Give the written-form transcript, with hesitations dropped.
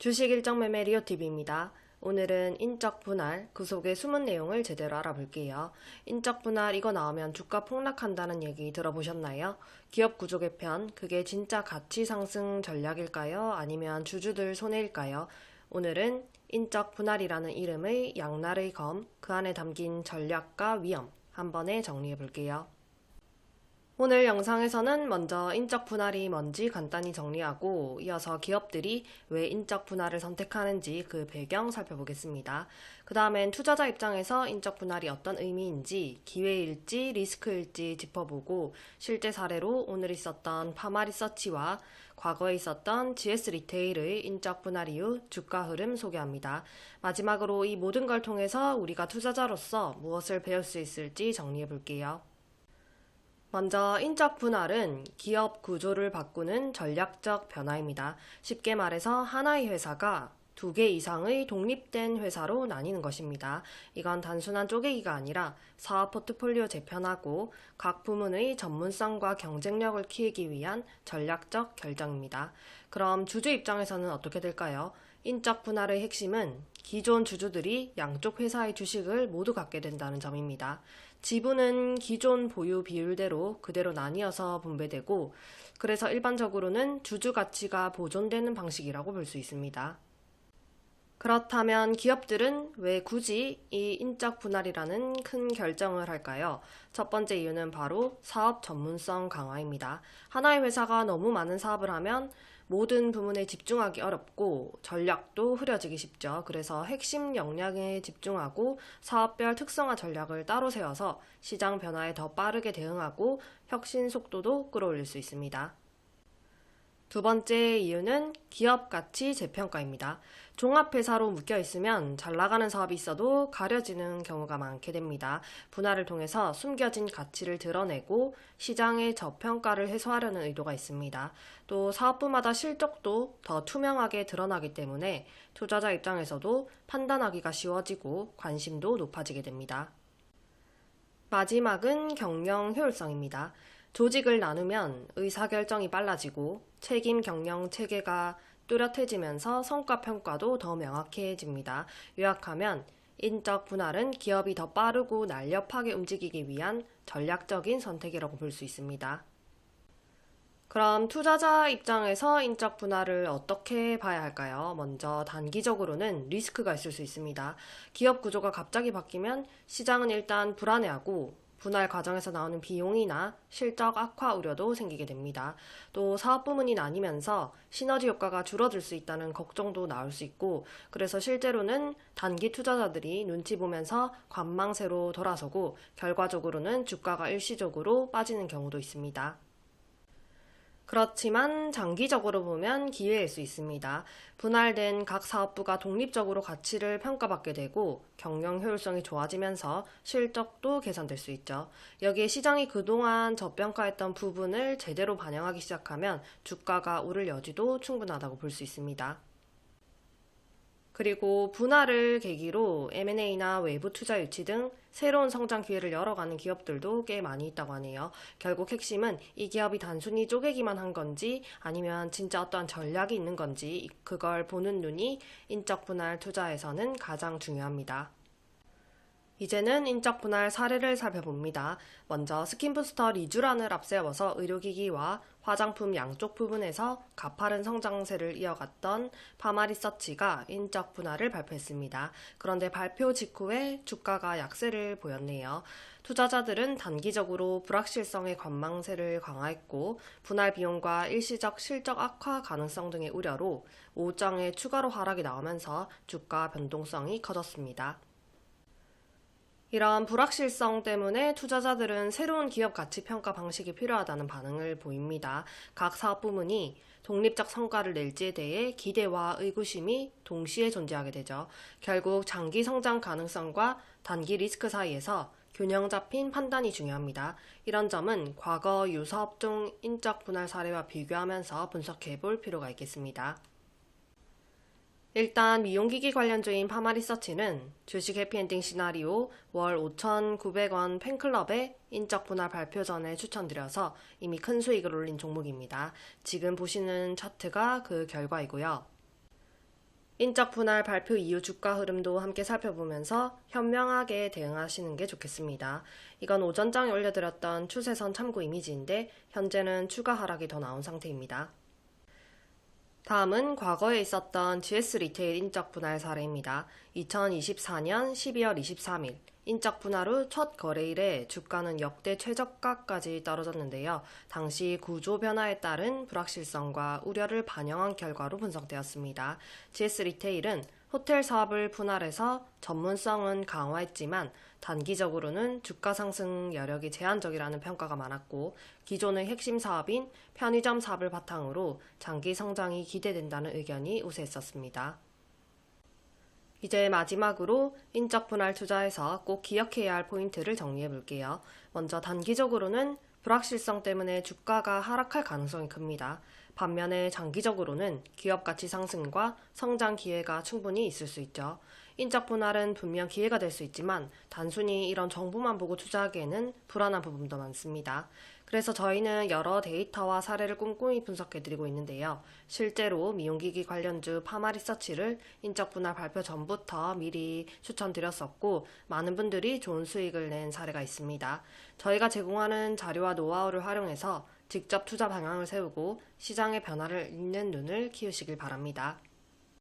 주식 일정 매매 리오TV입니다. 오늘은 인적 분할, 그 속의 숨은 내용을 제대로 알아볼게요. 인적 분할 이거 나오면 주가 폭락한다는 얘기 들어보셨나요? 기업 구조 개편, 그게 진짜 가치 상승 전략일까요? 아니면 주주들 손해일까요? 오늘은 인적 분할이라는 이름의 양날의 검, 그 안에 담긴 전략과 위험 한 번에 정리해 볼게요. 오늘 영상에서는 먼저 인적 분할이 뭔지 간단히 정리하고 이어서 기업들이 왜 인적 분할을 선택하는지 그 배경 살펴보겠습니다. 그 다음엔 투자자 입장에서 인적 분할이 어떤 의미인지, 기회일지 리스크일지 짚어보고 실제 사례로 오늘 있었던 파마리서치와 과거에 있었던 GS 리테일의 인적 분할 이후 주가 흐름 소개합니다. 마지막으로 이 모든 걸 통해서 우리가 투자자로서 무엇을 배울 수 있을지 정리해 볼게요. 먼저 인적 분할은 기업 구조를 바꾸는 전략적 변화입니다. 쉽게 말해서 하나의 회사가 두 개 이상의 독립된 회사로 나뉘는 것입니다. 이건 단순한 쪼개기가 아니라 사업 포트폴리오 재편하고 각 부문의 전문성과 경쟁력을 키우기 위한 전략적 결정입니다. 그럼 주주 입장에서는 어떻게 될까요? 인적 분할의 핵심은 기존 주주들이 양쪽 회사의 주식을 모두 갖게 된다는 점입니다. 지분은 기존 보유 비율대로 그대로 나뉘어서 분배되고, 그래서 일반적으로는 주주 가치가 보존되는 방식이라고 볼 수 있습니다. 그렇다면 기업들은 왜 굳이 이 인적 분할이라는 큰 결정을 할까요? 첫 번째 이유는 바로 사업 전문성 강화입니다. 하나의 회사가 너무 많은 사업을 하면 모든 부문에 집중하기 어렵고 전략도 흐려지기 쉽죠. 그래서 핵심 역량에 집중하고 사업별 특성화 전략을 따로 세워서 시장 변화에 더 빠르게 대응하고 혁신 속도도 끌어올릴 수 있습니다. 두 번째 이유는 기업 가치 재평가입니다. 종합회사로 묶여 있으면 잘 나가는 사업이 있어도 가려지는 경우가 많게 됩니다. 분할을 통해서 숨겨진 가치를 드러내고 시장의 저평가를 해소하려는 의도가 있습니다. 또 사업부마다 실적도 더 투명하게 드러나기 때문에 투자자 입장에서도 판단하기가 쉬워지고 관심도 높아지게 됩니다. 마지막은 경영 효율성입니다. 조직을 나누면 의사결정이 빨라지고 책임 경영 체계가 뚜렷해지면서 성과 평가도 더 명확해집니다. 요약하면 인적 분할은 기업이 더 빠르고 날렵하게 움직이기 위한 전략적인 선택이라고 볼 수 있습니다. 그럼 투자자 입장에서 인적 분할을 어떻게 봐야 할까요? 먼저 단기적으로는 리스크가 있을 수 있습니다. 기업 구조가 갑자기 바뀌면 시장은 일단 불안해하고 분할 과정에서 나오는 비용이나 실적 악화 우려도 생기게 됩니다. 또 사업 부문이 나뉘면서 시너지 효과가 줄어들 수 있다는 걱정도 나올 수 있고, 그래서 실제로는 단기 투자자들이 눈치 보면서 관망세로 돌아서고 결과적으로는 주가가 일시적으로 빠지는 경우도 있습니다. 그렇지만 장기적으로 보면 기회일 수 있습니다. 분할된 각 사업부가 독립적으로 가치를 평가받게 되고 경영 효율성이 좋아지면서 실적도 개선될 수 있죠. 여기에 시장이 그동안 저평가했던 부분을 제대로 반영하기 시작하면 주가가 오를 여지도 충분하다고 볼 수 있습니다. 그리고 분할을 계기로 M&A나 외부 투자 유치 등 새로운 성장 기회를 열어가는 기업들도 꽤 많이 있다고 하네요. 결국 핵심은 이 기업이 단순히 쪼개기만 한 건지 아니면 진짜 어떠한 전략이 있는 건지 그걸 보는 눈이 인적 분할 투자에서는 가장 중요합니다. 이제는 인적 분할 사례를 살펴봅니다. 먼저 스킨부스터 리쥬란을 앞세워서 의료기기와 화장품 양쪽 부분에서 가파른 성장세를 이어갔던 파마리서치가 인적 분할을 발표했습니다. 그런데 발표 직후에 주가가 약세를 보였네요. 투자자들은 단기적으로 불확실성의 관망세를 강화했고 분할 비용과 일시적 실적 악화 가능성 등의 우려로 5장에 추가로 하락이 나오면서 주가 변동성이 커졌습니다. 이런 불확실성 때문에 투자자들은 새로운 기업 가치 평가 방식이 필요하다는 반응을 보입니다. 각 사업 부문이 독립적 성과를 낼지에 대해 기대와 의구심이 동시에 존재하게 되죠. 결국 장기 성장 가능성과 단기 리스크 사이에서 균형 잡힌 판단이 중요합니다. 이런 점은 과거 유사업종 인적 분할 사례와 비교하면서 분석해 볼 필요가 있겠습니다. 일단 미용기기 관련주인 파마리서치는 주식 해피엔딩 시나리오 월 5,900원 팬클럽에 인적 분할 발표 전에 추천드려서 이미 큰 수익을 올린 종목입니다. 지금 보시는 차트가 그 결과이고요. 인적 분할 발표 이후 주가 흐름도 함께 살펴보면서 현명하게 대응하시는 게 좋겠습니다. 이건 오전장에 올려드렸던 추세선 참고 이미지인데 현재는 추가 하락이 더 나온 상태입니다. 다음은 과거에 있었던 GS 리테일 인적 분할 사례입니다. 2024년 12월 23일 인적 분할 후 첫 거래일에 주가는 역대 최저가까지 떨어졌는데요. 당시 구조 변화에 따른 불확실성과 우려를 반영한 결과로 분석되었습니다. GS 리테일은 호텔 사업을 분할해서 전문성은 강화했지만 단기적으로는 주가 상승 여력이 제한적이라는 평가가 많았고 기존의 핵심 사업인 편의점 사업을 바탕으로 장기 성장이 기대된다는 의견이 우세했었습니다. 이제 마지막으로 인적 분할 투자에서 꼭 기억해야 할 포인트를 정리해 볼게요. 먼저 단기적으로는 불확실성 때문에 주가가 하락할 가능성이 큽니다. 반면에 장기적으로는 기업 가치 상승과 성장 기회가 충분히 있을 수 있죠. 인적 분할은 분명 기회가 될 수 있지만 단순히 이런 정보만 보고 투자하기에는 불안한 부분도 많습니다. 그래서 저희는 여러 데이터와 사례를 꼼꼼히 분석해드리고 있는데요. 실제로 미용기기 관련주 파마 리서치를 인적 분할 발표 전부터 미리 추천드렸었고 많은 분들이 좋은 수익을 낸 사례가 있습니다. 저희가 제공하는 자료와 노하우를 활용해서 직접 투자 방향을 세우고 시장의 변화를 읽는 눈을 키우시길 바랍니다.